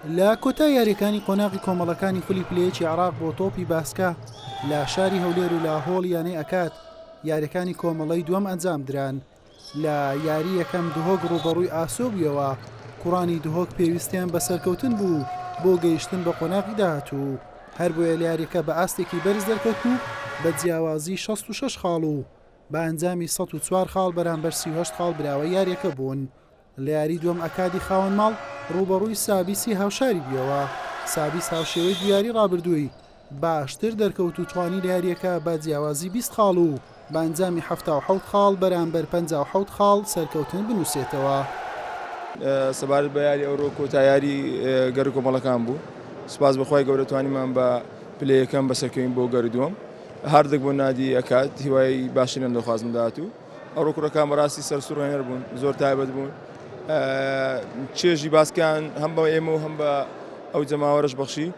لە کۆتا یاریەکانی قۆناغی کۆمەڵەکانی خولی پلەیەکی عێراق بۆ تۆپی باسکە لە شاری هەولێر و لە هۆڵ یانەی ئەکات یاریەکانی کۆمەڵەی دووەم ئەنجام دران. لە یاری یەکەم دهۆک ڕوبەڕووی ئاسۆبیەوە کوڕانی دهۆک پێویستیان بە سەرکەوتن بوو بۆ گەیشتن بە قۆناغی داهاتوو. هەر بۆیە لە یاریەکە بە ئاستێکی بەرز دەرکەوت و بە جیاوازی 66 خاڵ و بە ئەنجامی 104 خاڵ بەرامبەر 38 خاڵ براوە یاریەکە بوون. لە یاری دووەم ئەکادی خاوەن ماڵ ڕوبەڕووی سابیسی هاوشاری بیەوە. سابیس هاوشێوەی دیاری ڕابردووی باشتر دەرکەوت و توانی لە یاریەکە بە جیاوازی 20 خاڵ و بە ئەنجامی 77 خاڵ بەرامبەر 57 خاڵ سەرکەوتن بنووسێتەوە. سەبارەت بە یاری ئەوڕۆ کۆتا یاری گەر کۆمەڵەکان بوو. سوپاس بەخوای گەورە توانیمان بە پلەیەکەم بەسەرکەوین بۆ گەر دووەم. هەردەک بۆ نادی ئەکات هیوای باشترین دەخوازم داهاتوو. ئەوڕۆ کوڕەکان بەڕاستی سەرسوڕهێنەر بوون، زۆر تایبەت بوون. چێژی باسکیان هەم بە ئێمە و هەم بە ئەو جەماوەرەش بەخشی.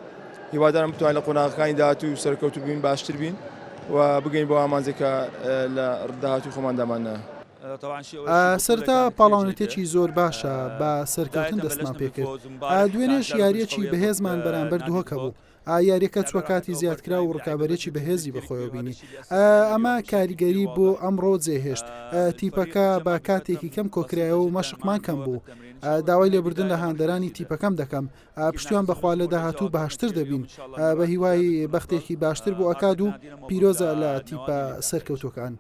هیوادارم بتوانین لە قۆناغەکانی داهاتوو سەرکەوتوو بین باشتر بین و بگەین بۆ ئامانجێکە لە داهاتوو خۆماندامانە. سەرتا پاڵاونەتێکی زۆر باشە بە سەرکەوتن دەستمان پێکرد. دوێنێش یاریەکی بەهێزمان بەرامبەر دهۆکە بوو. یاریەکە چوە کاتی زیادکرا و ڕکابەرێکی بەهێزی بەخۆیەوە بینی. ئەمە کاریگەری بۆ ئەمڕۆ جێهێشت. تیپەکە بە کاتێکی کەم کۆکرایەوە و مەشقمان کەم بوو. داوای لێبوردن لە هاندەرانی تیپەکەم دەکەم. پشتیوان بەخوا لە داهاتوو باشتر دەبین. بە هیوای بەختێکی باشتر بۆ ئەکاد و پیرۆزە لە تیپە سەرکەوتوەکان.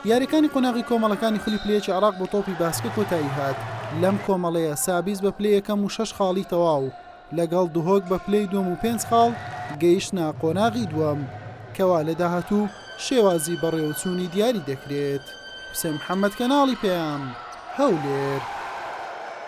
یاریەکانی قۆناغی کۆمەڵەکانی خولی پلەیەکی عێراق بۆ تۆپی باسکە کۆتایی هات. لەم کۆمەڵەیە سابیس بە پلەیەکەم و 6 خاڵی تەواو لەگەڵ دهۆک بە پلەی دووەم و 5 خاڵ گەیشتە قۆناغی دووەم کەوا لە داهاتوو شێوازی بەڕێوەچوونی دیاری دەکرێت. حوسێن محەممەد کەناڵی پێیان هەولێر.